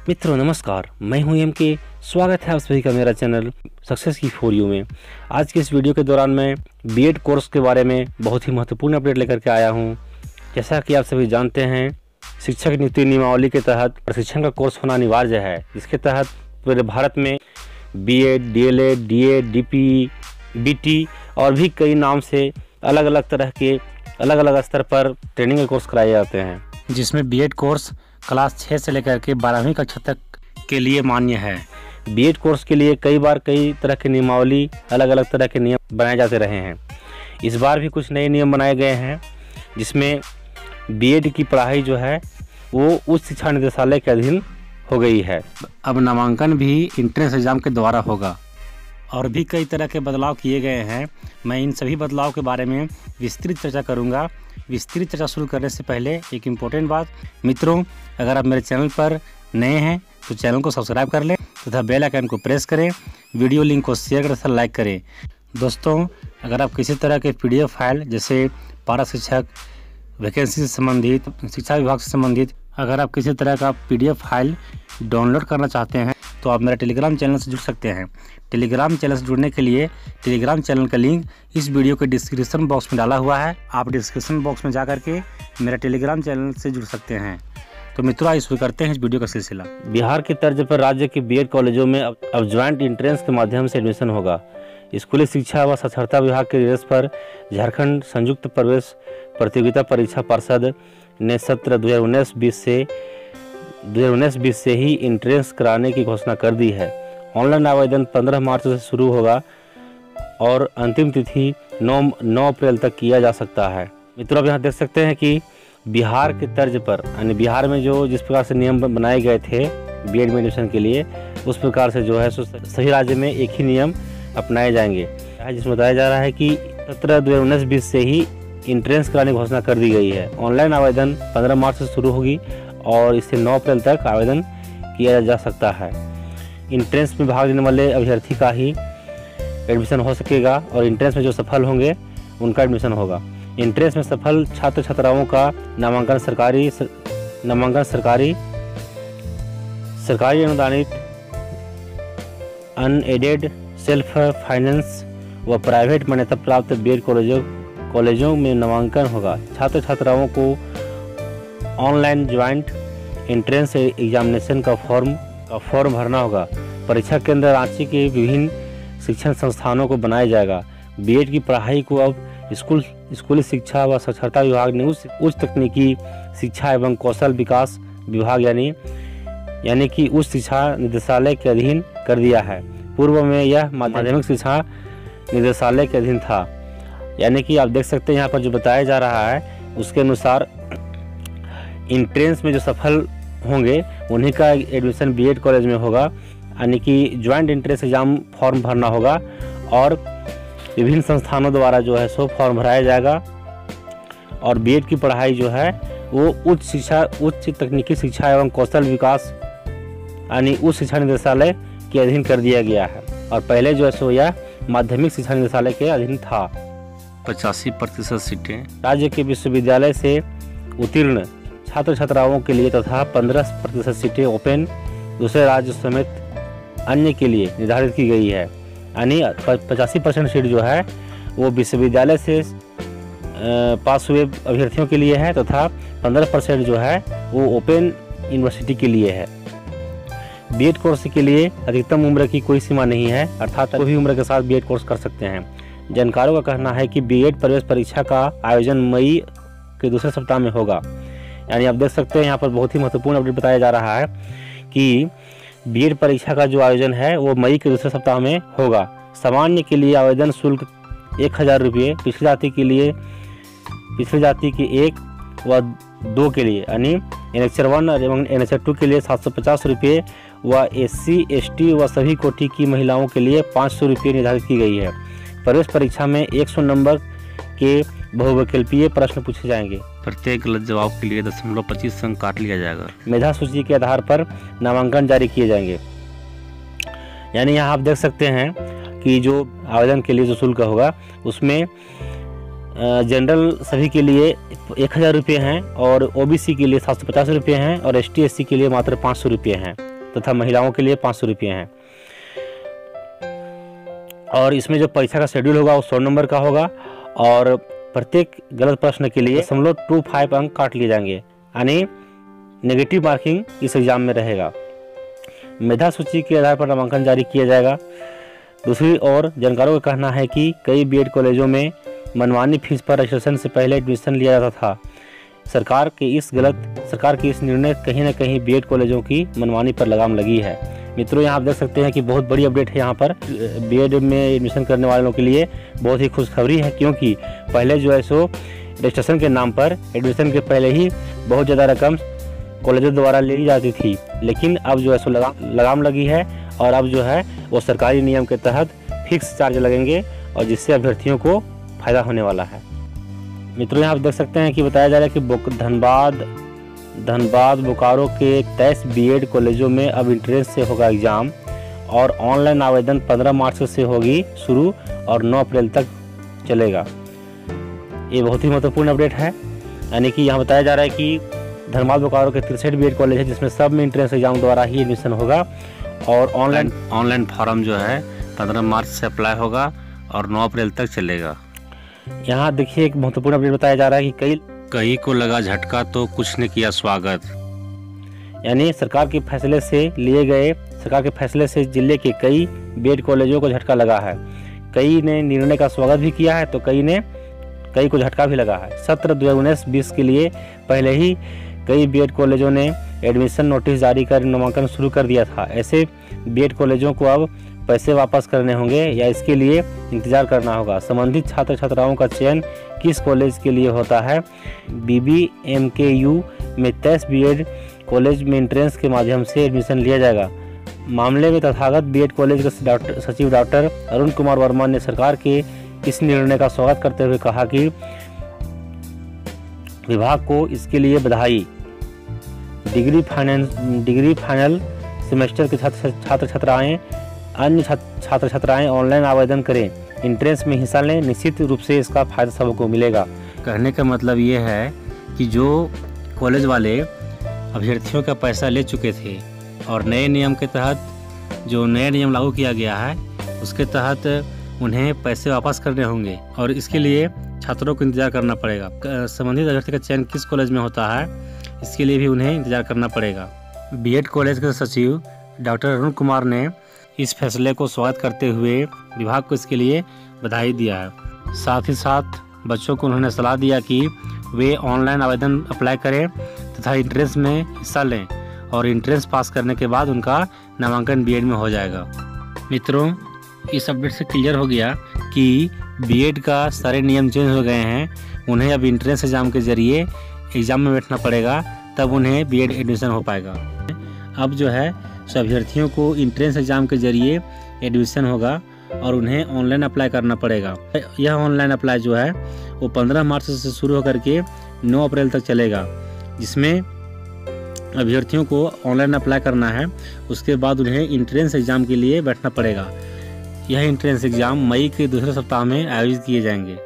मित्रों नमस्कार, मैं हूं एम के। स्वागत है आप सभी का मेरा चैनल सक्सेस की फॉर यू में। आज के इस वीडियो के दौरान मैं बीएड कोर्स के बारे में बहुत ही महत्वपूर्ण अपडेट लेकर के आया हूं। जैसा कि आप सभी जानते हैं, शिक्षक नियुक्ति नियमावली के तहत प्रशिक्षण का कोर्स होना अनिवार्य है। इसके तहत पूरे भारत में B Ed, D El Ed, D Ed, DP, BT और भी कई नाम से अलग अलग तरह के अलग अलग स्तर पर ट्रेनिंग के कोर्स कराए जाते हैं, जिसमें बीएड कोर्स क्लास 6 से लेकर के 12वीं कक्षा तक के लिए मान्य है। बीएड कोर्स के लिए कई बार कई तरह की नियमावली, अलग अलग तरह के नियम बनाए जाते रहे हैं। इस बार भी कुछ नए नियम बनाए गए हैं, जिसमें बीएड की पढ़ाई जो है वो उच्च शिक्षा निदेशालय के अधीन हो गई है। अब नामांकन भी एंट्रेंस एग्जाम के द्वारा होगा और भी कई तरह के बदलाव किए गए हैं। मैं इन सभी बदलाव के बारे में विस्तृत चर्चा करूंगा। विस्तृत चर्चा शुरू करने से पहले एक इम्पोर्टेंट बात, मित्रों अगर आप मेरे चैनल पर नए हैं तो चैनल को सब्सक्राइब कर लें तथा बेल आइकन को प्रेस करें, वीडियो लिंक को शेयर करें तथा लाइक करें। दोस्तों अगर आप किसी तरह के पीडीएफ फाइल जैसे पारा शिक्षक वैकेंसी से संबंधित, शिक्षा विभाग से संबंधित अगर आप किसी तरह का पीडीएफ फाइल डाउनलोड करना चाहते हैं तो आप मेरा टेलीग्राम चैनल से जुड़ सकते हैं। टेलीग्राम चैनल से जुड़ने के लिए टेलीग्राम चैनल का लिंक इस वीडियो के डिस्क्रिप्शन बॉक्स में डाला हुआ है। आप डिस्क्रिप्शन बॉक्स में जाकर के मेरा टेलीग्राम चैनल से जुड़ सकते हैं। तो मित्रों आइए शुरू करते हैं इस वीडियो का सिलसिला। बिहार की तर्ज पर राज्य के बीएड कॉलेजों में अब ज्वाइंट एंट्रेंस के माध्यम से एडमिशन होगा। स्कूली शिक्षा व साक्षरता विभाग के निर्देश पर झारखंड संयुक्त प्रवेश प्रतियोगिता परीक्षा परिषद ने सत्र 2019-20 से ही एंट्रेंस कराने की घोषणा कर दी है। ऑनलाइन आवेदन 15 मार्च से शुरू होगा और अंतिम तिथि 9 अप्रैल तक किया जा सकता है। मित्रों आप यहाँ देख सकते हैं कि बिहार के तर्ज पर, यानी बिहार में जो जिस प्रकार से नियम बनाए गए थे बीएड में एडमिशन के लिए, उस प्रकार से जो है सभी राज्य में एक ही नियम अपनाए जाएंगे, जिसमें बताया जा रहा है कि सत्र 2019-20 से ही एंट्रेंस कराने की घोषणा कर दी गई है। ऑनलाइन आवेदन 15 मार्च से शुरू होगी और इससे 9 अप्रैल तक आवेदन किया जा सकता है। एंट्रेंस में भाग लेने वाले अभ्यर्थी का ही एडमिशन हो सकेगा और एंट्रेंस में जो सफल होंगे उनका एडमिशन होगा। एंट्रेंस में सफल छात्र छात्राओं का नामांकन सरकारी अनुदानित, अनएडेड, सेल्फ फाइनेंस व प्राइवेट मान्यता प्राप्त बीएड कॉलेजों में नामांकन होगा। छात्र छात्राओं को ऑनलाइन ज्वाइंट एंट्रेंस एग्जामिनेशन का फॉर्म भरना होगा। परीक्षा केंद्र रांची के विभिन्न शिक्षण संस्थानों को बनाया जाएगा। बीएड की पढ़ाई को अब स्कूली शिक्षा व साक्षरता विभाग ने उच्च तकनीकी शिक्षा एवं कौशल विकास विभाग यानी कि उच्च शिक्षा निदेशालय के अधीन कर दिया है। पूर्व में यह माध्यमिक शिक्षा निदेशालय के अधीन था। यानी कि आप देख सकते हैं यहाँ पर जो बताया जा रहा है उसके अनुसार एंट्रेंस में जो सफल होंगे उन्हीं का एडमिशन बीएड कॉलेज में होगा। यानी कि ज्वाइंट एंट्रेंस एग्जाम फॉर्म भरना होगा और विभिन्न संस्थानों द्वारा जो है सो फॉर्म भराया जाएगा और बीएड की पढ़ाई जो है वो उच्च तकनीकी शिक्षा एवं कौशल विकास यानी उच्च शिक्षा निदेशालय के अधीन कर दिया गया है। और पहले जो है सो यह माध्यमिक शिक्षा निदेशालय के अधीन था। 85% सीटें राज्य के विश्वविद्यालय से उत्तीर्ण छात्र छात्राओं के लिए तथा 15% सीटें ओपन दूसरे राज्य समेत अन्य के लिए निर्धारित की गई है। यानी 85% सीट जो है वो विश्वविद्यालय से पास हुए अभ्यर्थियों के लिए है तथा 15% जो है वो ओपन यूनिवर्सिटी के लिए है। बीएड कोर्स के लिए अधिकतम उम्र की कोई सीमा नहीं है, अर्थात कोई भी उम्र के साथ बीएड कोर्स कर सकते हैं। जानकारों का कहना है कि बीएड प्रवेश परीक्षा का आयोजन मई के दूसरे सप्ताह में होगा। यानी आप देख सकते हैं यहाँ पर बहुत ही महत्वपूर्ण अपडेट बताया जा रहा है कि बीएड परीक्षा का जो आयोजन है वो मई के दूसरे सप्ताह में होगा। सामान्य के लिए आवेदन शुल्क 1000 रुपये, पिछड़ी जाति के 1 व 2 के लिए यानी एनेक्चर 1 एवं एनेक्चर 2 के लिए 750 रुपये व SC ST व सभी कोटि की महिलाओं के लिए 500 रुपये निर्धारित की गई है। प्रवेश परीक्षा में 100 नंबर के बहुविकल्पीय प्रश्न पूछे जाएंगे। प्रत्येक गलत जवाब के लिए 0.25 अंक काट लिया जाएगा। मेधा सूची के आधार पर नामांकन जारी किए जाएंगे। यानी यहाँ आप देख सकते हैं कि जो आवेदन के लिए जो शुल्क होगा उसमें जनरल सभी के लिए 1000 रुपये हैं और ओबीसी के लिए 750 रुपये हैं और ST SC के लिए मात्र 500 रुपये हैं। तथा महिलाओं के लिए 500 रुपये हैं। और इसमें जो परीक्षा का शेड्यूल होगा वो 100 नंबर का होगा और प्रत्येक गलत प्रश्न के लिए 0.25 अंक काट लिए जाएंगे, यानी नेगेटिव मार्किंग इस एग्ज़ाम में रहेगा। मेधा सूची के आधार पर नामांकन जारी किया जाएगा। दूसरी ओर जानकारों का कहना है कि कई बीएड कॉलेजों में मनमानी फीस पर रजिस्ट्रेशन से पहले एडमिशन लिया जाता था। सरकार के इस निर्णय कहीं ना कहीं बीएड कॉलेजों की मनमानी पर लगाम लगी है। मित्रों, यहाँ आप देख सकते हैं कि बहुत बड़ी अपडेट है यहाँ पर बीएड में एडमिशन करने वालों के लिए बहुत ही खुशखबरी है, क्योंकि पहले जो है सो रजिस्ट्रेशन के नाम पर एडमिशन के पहले ही बहुत ज़्यादा रकम कॉलेजों द्वारा ली जाती थी, लेकिन अब जो है सो लगाम लगी है और अब जो है वो सरकारी नियम के तहत फिक्स चार्ज लगेंगे और जिससे अभ्यर्थियों को फ़ायदा होने वाला है। मित्रों, यहाँ आप देख सकते हैं कि बताया जा रहा है कि धनबाद बोकारो के 23 बीएड कॉलेजों में अब इंट्रेंस से होगा एग्ज़ाम और ऑनलाइन आवेदन 15 मार्च से होगी शुरू और 9 अप्रैल तक चलेगा। ये बहुत ही महत्वपूर्ण अपडेट है, यानी कि यहाँ बताया जा रहा है कि धनबाद बोकारो के 63 बीएड कॉलेज है जिसमें सब में इंट्रेंस एग्ज़ाम द्वारा ही एडमिशन होगा और ऑनलाइन फॉर्म जो है 15 मार्च से अप्लाई होगा और 9 अप्रैल तक चलेगा। यहाँ देखिए एक महत्वपूर्ण अपडेट बताया जा रहा है कि कई को लगा झटका तो कुछ ने किया स्वागत, यानी सरकार के फैसले से जिले के कई बीएड कॉलेजों को झटका लगा है। कई ने निर्णय का स्वागत भी किया है तो कई को झटका भी लगा है। सत्र 2019-20 के लिए पहले ही कई बीएड कॉलेजों ने एडमिशन नोटिस जारी कर नामांकन शुरू कर दिया था। ऐसे बीएड कॉलेजों को अब पैसे वापस करने होंगे या इसके लिए इंतजार करना होगा। संबंधित छात्र छात्राओं का चयन किस कॉलेज के लिए होता है? BBMKU में 23 बीएड कॉलेज में एंट्रेंस के माध्यम से एडमिशन लिया जाएगा। मामले में तथागत बीएड कॉलेज के सचिव डॉक्टर अरुण कुमार वर्मा ने सरकार के इस निर्णय का स्वागत करते हुए कहा कि विभाग को इसके लिए बधाई। डिग्री फाइनल सेमेस्टर के अन्य छात्र छात्राएं ऑनलाइन आवेदन करें, एंट्रेंस में हिस्सा लें, निश्चित रूप से इसका फायदा सबको मिलेगा। कहने का मतलब ये है कि जो कॉलेज वाले अभ्यर्थियों का पैसा ले चुके थे और नए नियम के तहत जो नया नियम लागू किया गया है उसके तहत उन्हें पैसे वापस करने होंगे और इसके लिए छात्रों को इंतजार करना पड़ेगा। संबंधित अभ्यर्थी का चयन किस कॉलेज में होता है इसके लिए भी उन्हें इंतजार करना पड़ेगा। बीएड कॉलेज के सचिव डॉक्टर अरुण कुमार ने इस फैसले को स्वागत करते हुए विभाग को इसके लिए बधाई दिया है। साथ ही साथ बच्चों को उन्होंने सलाह दिया कि वे ऑनलाइन आवेदन अप्लाई करें तथा एंट्रेंस में हिस्सा लें और एंट्रेंस पास करने के बाद उनका नामांकन बीएड में हो जाएगा। मित्रों, इस अपडेट से क्लियर हो गया कि बीएड का सारे नियम चेंज हो गए हैं। उन्हें अब एंट्रेंस एग्ज़ाम के जरिए एग्ज़ाम में बैठना पड़ेगा, तब उन्हें बीएड एडमिशन हो पाएगा। अब जो है अभ्यर्थियों को एंट्रेंस एग्ज़ाम के जरिए एडमिशन होगा और उन्हें ऑनलाइन अप्लाई करना पड़ेगा। यह ऑनलाइन अप्लाई जो है वो 15 मार्च से शुरू होकर के 9 अप्रैल तक चलेगा, जिसमें अभ्यर्थियों को ऑनलाइन अप्लाई करना है। उसके बाद उन्हें एंट्रेंस एग्ज़ाम के लिए बैठना पड़ेगा। यह एंट्रेंस एग्ज़ाम मई के दूसरे सप्ताह में आयोजित किए जाएंगे।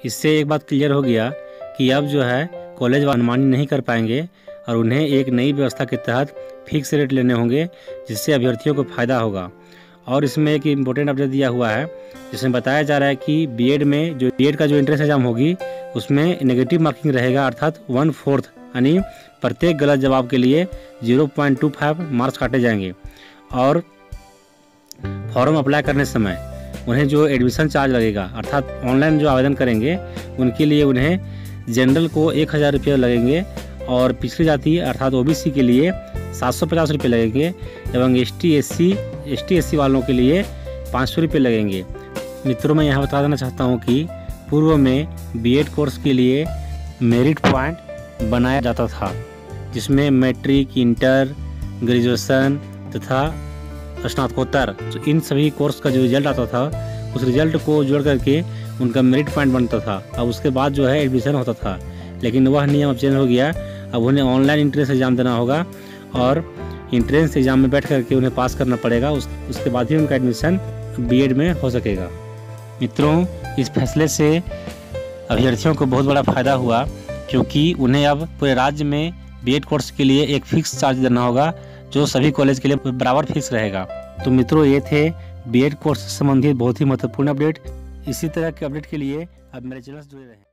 इससे एक बात क्लियर हो गया कि अब जो है कॉलेज मनमानी नहीं कर पाएंगे और उन्हें एक नई व्यवस्था के तहत फिक्स रेट लेने होंगे, जिससे अभ्यर्थियों को फ़ायदा होगा। और इसमें एक इम्पोर्टेंट अपडेट दिया हुआ है जिसमें बताया जा रहा है कि बीएड का जो एंट्रेंस एग्ज़ाम होगी उसमें नेगेटिव मार्किंग रहेगा, अर्थात 1/4, यानी प्रत्येक गलत जवाब के लिए 0.25 मार्क्स काटे जाएंगे। और फॉर्म अप्लाई करने समय उन्हें जो एडमिशन चार्ज लगेगा, अर्थात ऑनलाइन जो आवेदन करेंगे उनके लिए उन्हें जनरल को 1000 रुपये लगेंगे और पिछड़ी जाति अर्थात ओबीसी के लिए 750 रुपये लगेंगे एवं एसटी/एससी वालों के लिए 500 रुपये लगेंगे। मित्रों, मैं यहाँ बता देना चाहता हूँ कि पूर्व में बीएड कोर्स के लिए मेरिट पॉइंट बनाया जाता था, जिसमें मैट्रिक, इंटर, ग्रेजुएशन तथा स्नातकोत्तर, इन सभी कोर्स का जो रिजल्ट आता था उस रिजल्ट को जोड़ करके उनका मेरिट पॉइंट बनता था। अब उसके बाद जो है एडमिशन होता था, लेकिन वह नियम अब चेंज हो गया। अब उन्हें ऑनलाइन एंट्रेंस एग्ज़ाम देना होगा और एंट्रेंस एग्ज़ाम में बैठ करके उन्हें पास करना पड़ेगा। उसके बाद ही उनका एडमिशन बीएड में हो सकेगा। मित्रों, इस फैसले से अभ्यर्थियों को बहुत बड़ा फ़ायदा हुआ, क्योंकि उन्हें अब पूरे राज्य में बीएड कोर्स के लिए एक फिक्स चार्ज देना होगा, जो सभी कॉलेज के लिए बराबर फिक्स रहेगा। तो मित्रों, ये थे बीएड कोर्स से संबंधित बहुत ही महत्वपूर्ण अपडेट। इसी तरह के अपडेट के लिए आप मेरे चैनल से जुड़े रहें।